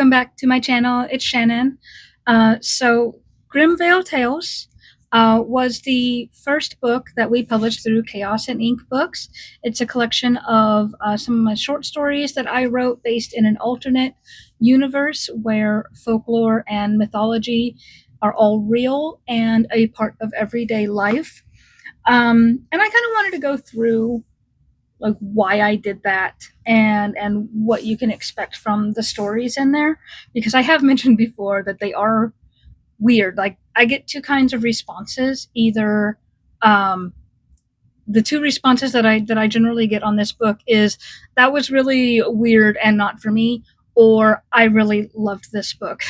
welcome back to my channel. It's Shannon. So Grymveil Tales was the first book that we published through Chaos and Ink Books. It's a collection of some of my short stories that I wrote based in an alternate universe where folklore and mythology are all real and a part of everyday life. And I kind of wanted to go through like why I did that and what you can expect from the stories in there, because I have mentioned before that they are weird. Like I get two kinds of responses. Either the two responses that I generally get on this book is that was really weird and not for me, or I really loved this book.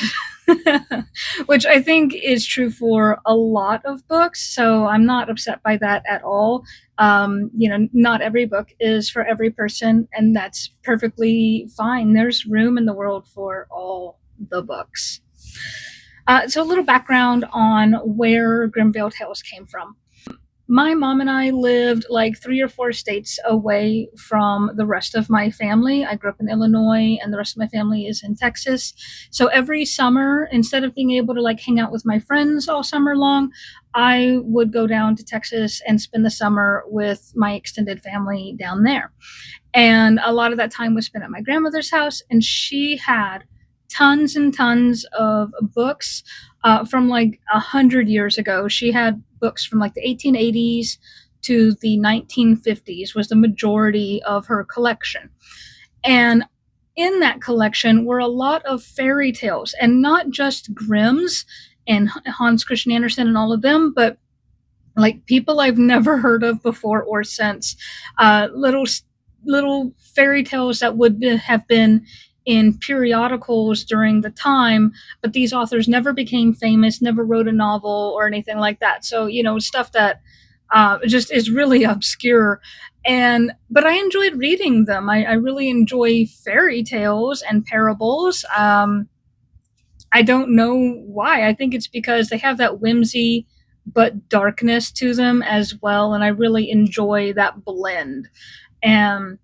Which I think is true for a lot of books, so I'm not upset by that at all. Not every book is for every person, and that's perfectly fine. There's room in the world for all the books. So a little background on where Grymveil Tales came from. My mom and I lived like 3 or 4 states away from the rest of my family. I grew up in Illinois and the rest of my family is in Texas. So every summer, instead of being able to like hang out with my friends all summer long, I would go down to Texas and spend the summer with my extended family down there. And a lot of that time was spent at my grandmother's house, and she had tons and tons of books from like 100 years ago. She had books from like the 1880s to the 1950s was the majority of her collection. And in that collection were a lot of fairy tales, and not just Grimm's and Hans Christian Andersen and all of them, but like people I've never heard of before or since. Little fairy tales that would have been in periodicals during the time, but these authors never became famous, never wrote a novel or anything like that. So, stuff that just is really obscure. But I enjoyed reading them. I really enjoy fairy tales and parables. I don't know why. I think it's because they have that whimsy but darkness to them as well, and I really enjoy that blend. And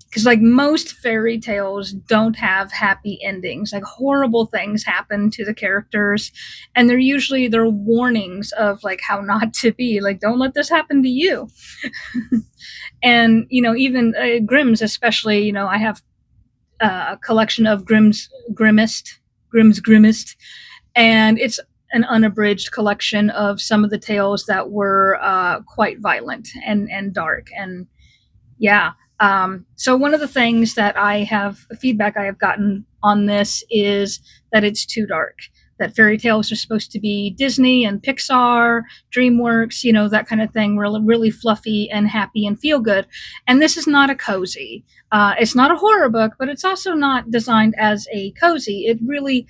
because like most fairy tales don't have happy endings, like horrible things happen to the characters, and they're warnings of like how not to be, like don't let this happen to you. And even Grimm's, especially, I have a collection of Grimm's Grimmest, and it's an unabridged collection of some of the tales that were quite violent and dark. And yeah. So one of the things that feedback I have gotten on this is that it's too dark, that fairy tales are supposed to be Disney and Pixar, DreamWorks, that kind of thing, really, really fluffy and happy and feel good. And this is not a cozy. It's not a horror book, but it's also not designed as a cozy. It really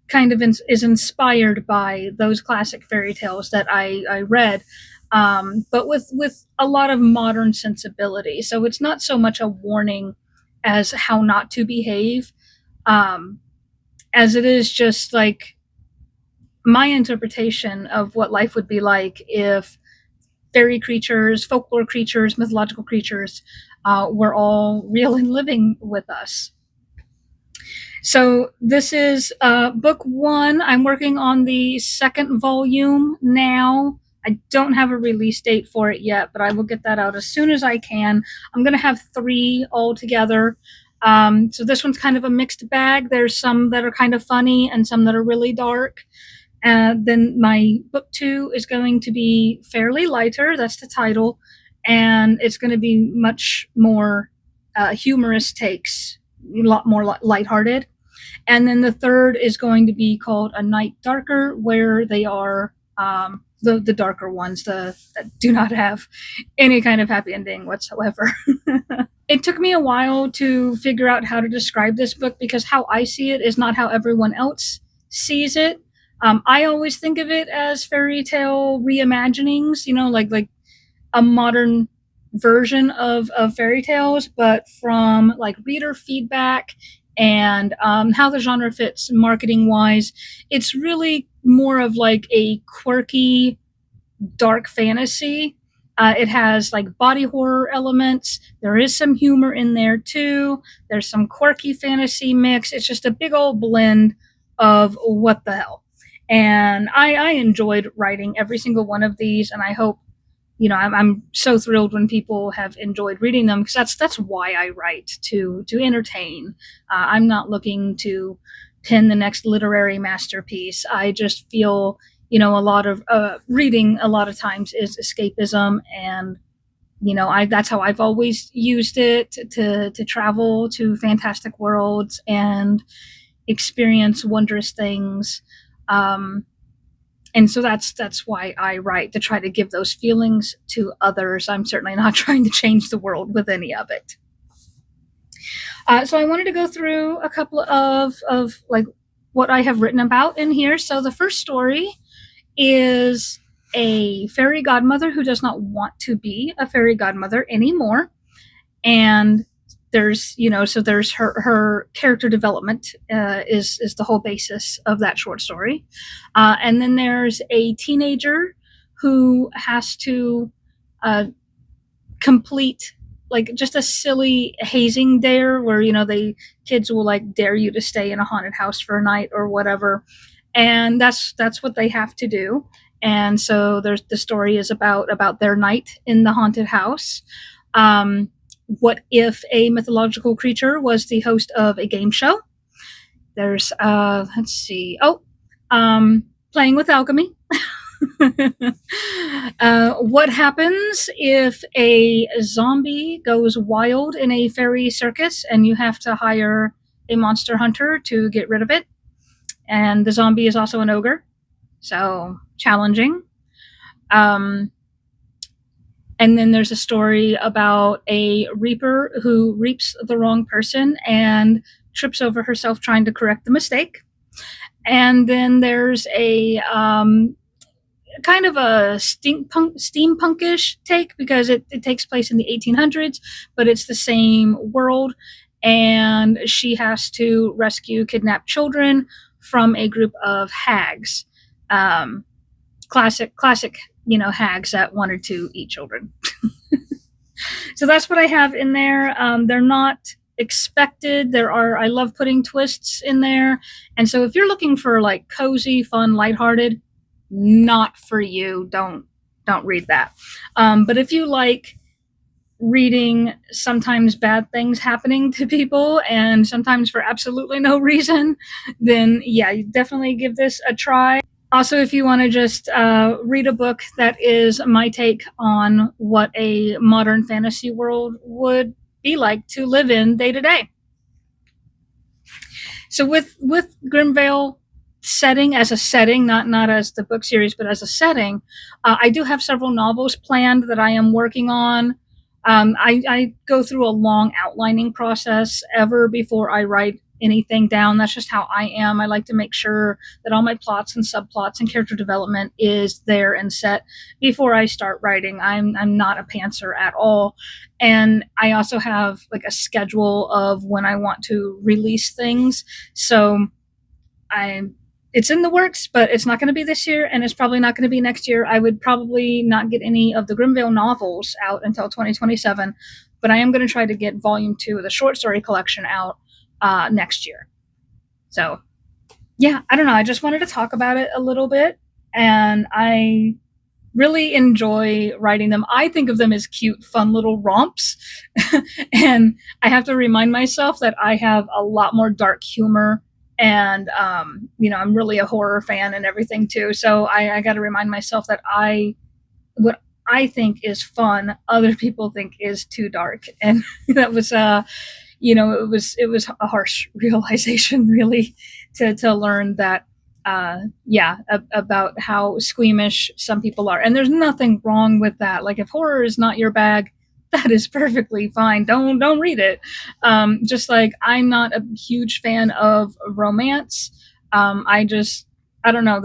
kind of is inspired by those classic fairy tales that I read. But with a lot of modern sensibility. So it's not so much a warning as how not to behave, as it is just like my interpretation of what life would be like if fairy creatures, folklore creatures, mythological creatures were all real and living with us. So this is book 1. I'm working on the second volume now. I don't have a release date for it yet, but I will get that out as soon as I can. I'm going to have 3 altogether. So this one's kind of a mixed bag. There's some that are kind of funny and some that are really dark. Then my book 2 is going to be fairly lighter. That's the title. And it's going to be much more humorous takes, a lot more lighthearted. And then the third is going to be called A Night Darker, where they are the darker ones, that do not have any kind of happy ending whatsoever. It took me a while to figure out how to describe this book, because how I see it is not how everyone else sees it. I always think of it as fairy tale reimaginings, like a modern version of fairy tales, but from like reader feedback and how the genre fits marketing wise, it's really more of like a quirky dark fantasy. It has like body horror elements. There is some humor in there too. There's some quirky fantasy mix. It's just a big old blend of what the hell. And I enjoyed writing every single one of these, and I hope, I'm so thrilled when people have enjoyed reading them, because that's why I write, to entertain. I'm not looking to pen the next literary masterpiece. I just feel, a lot of reading a lot of times is escapism, and that's how I've always used it, to travel to fantastic worlds and experience wondrous things. And so that's why I write, to try to give those feelings to others. I'm certainly not trying to change the world with any of it. So I wanted to go through a couple of like what I have written about in here. So the first story is a fairy godmother who does not want to be a fairy godmother anymore. And there's, so there's her character development is the whole basis of that short story. And then there's a teenager who has to complete like just a silly hazing dare where, the kids will like dare you to stay in a haunted house for a night or whatever. And that's what they have to do. And so the story is about their night in the haunted house. What if a mythological creature was the host of a game show? There's let's see. Playing with alchemy. What happens if a zombie goes wild in a fairy circus and you have to hire a monster hunter to get rid of it? And the zombie is also an ogre, so challenging. And then there's a story about a reaper who reaps the wrong person and trips over herself trying to correct the mistake. And then there's a kind of a steampunkish take, because it takes place in the 1800s, but it's the same world. And she has to rescue kidnapped children from a group of hags. Classic, hags that wanted to eat children. So that's what I have in there. They're not expected. I love putting twists in there. And so if you're looking for like cozy, fun, lighthearted, not for you. Don't read that. But if you like reading sometimes bad things happening to people, and sometimes for absolutely no reason, then yeah, you definitely give this a try. Also, if you want to just read a book that is my take on what a modern fantasy world would be like to live in day to day. So with Grymveil setting as a setting, not as the book series, but as a setting, I do have several novels planned that I am working on. I go through a long outlining process ever before I write anything down. That's just how I am. I like to make sure that all my plots and subplots and character development is there and set before I start writing. I'm not a pantser at all. And I also have like a schedule of when I want to release things. So it's in the works, but it's not going to be this year, and it's probably not going to be next year. I would probably not get any of the Grymveil novels out until 2027, but I am going to try to get volume 2 of the short story collection out next year. So yeah, I don't know. I just wanted to talk about it a little bit, and I really enjoy writing them. I think of them as cute, fun little romps. And I have to remind myself that I have a lot more dark humor. And, I'm really a horror fan and everything too. So I got to remind myself that what I think is fun, other people think is too dark. And that was, it was a harsh realization, really, to learn that, about how squeamish some people are. And there's nothing wrong with that. Like, if horror is not your bag, that is perfectly fine. Don't read it. Just like I'm not a huge fan of romance. I don't know.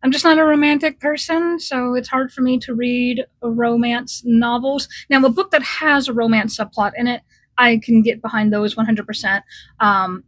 I'm just not a romantic person, so it's hard for me to read romance novels. Now, a book that has a romance subplot in it, I can get behind those 100%.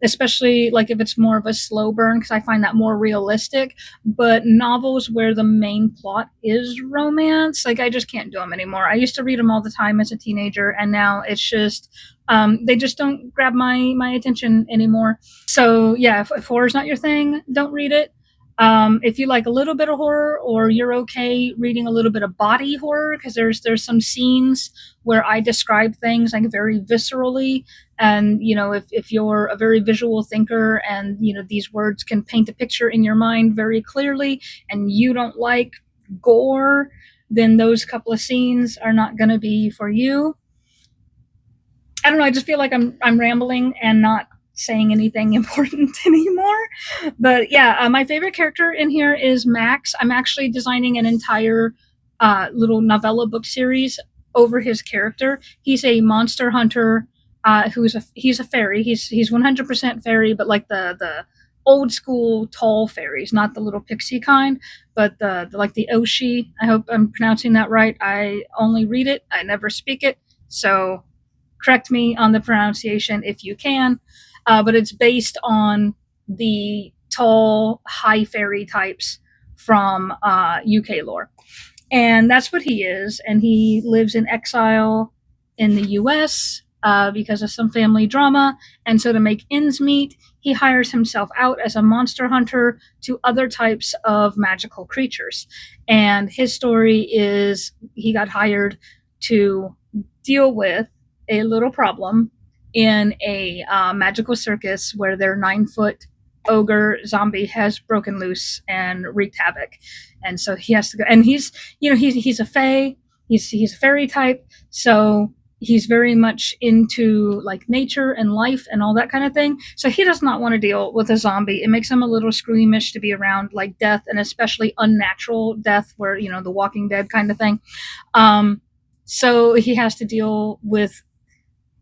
Especially like if it's more of a slow burn, because I find that more realistic. But novels where the main plot is romance, like I just can't do them anymore. I used to read them all the time as a teenager, and now it's just they just don't grab my attention anymore. So yeah, if horror's not your thing, don't read it. If you like a little bit of horror, or you're okay reading a little bit of body horror, because there's some scenes where I describe things like very viscerally, and if you're a very visual thinker, and these words can paint a picture in your mind very clearly, and you don't like gore, then those couple of scenes are not going to be for you. I don't know. I just feel like I'm rambling and not saying anything important anymore. But yeah, my favorite character in here is Max. I'm actually designing an entire little novella book series over his character. He's a monster hunter. He's a fairy. He's 100% fairy, but like the old school tall fairies, not the little pixie kind, but the like the Oshi. I hope I'm pronouncing that right. I only read it. I never speak it. So correct me on the pronunciation if you can. But it's based on the tall, high fairy types from UK lore. And that's what he is. And he lives in exile in the US because of some family drama. And so to make ends meet, he hires himself out as a monster hunter to other types of magical creatures. And his story is he got hired to deal with a little problem in a magical circus where their 9-foot ogre zombie has broken loose and wreaked havoc. And so he has to go, and he's a fae, he's a fairy type, so he's very much into like nature and life and all that kind of thing. So he does not want to deal with a zombie. It makes him a little squeamish to be around like death, and especially unnatural death, where the Walking Dead kind of thing. So he has to deal with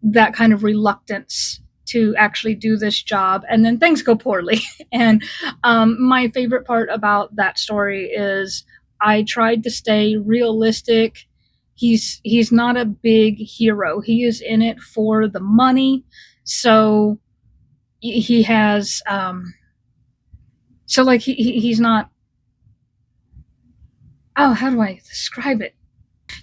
that kind of reluctance to actually do this job, and then things go poorly. And my favorite part about that story is I tried to stay realistic. He's not a big hero. He is in it for the money. So he has so like he's not, oh, how do I describe it?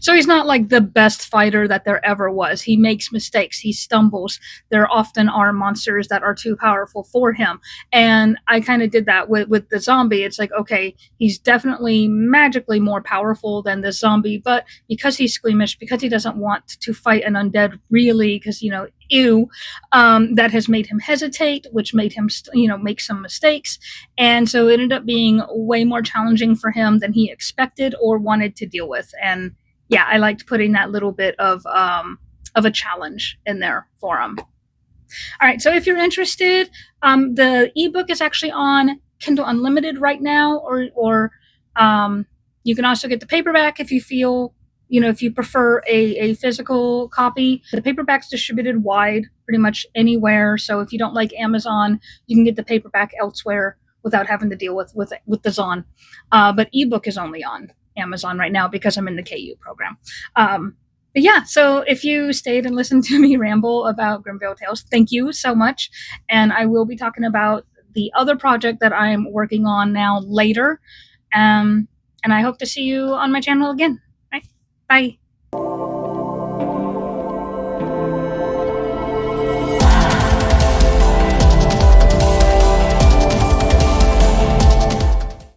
So he's not like the best fighter that there ever was. He makes mistakes. He stumbles. There often are monsters that are too powerful for him. And I kind of did that with the zombie. It's like, okay, he's definitely magically more powerful than the zombie, but because he's squeamish, because he doesn't want to fight an undead really, because, ew, that has made him hesitate, which made him, make some mistakes. And so it ended up being way more challenging for him than he expected or wanted to deal with. And yeah, I liked putting that little bit of a challenge in there for him. All right, so if you're interested, the ebook is actually on Kindle Unlimited right now, or you can also get the paperback if you feel, if you prefer a physical copy. The paperback's distributed wide, pretty much anywhere. So if you don't like Amazon, you can get the paperback elsewhere without having to deal with the Zon. But ebook is only on Amazon right now because I'm in the KU program. But yeah, so if you stayed and listened to me ramble about Grymveil Tales, thank you so much. And I will be talking about the other project that I'm working on now later. And I hope to see you on my channel again. All right, bye.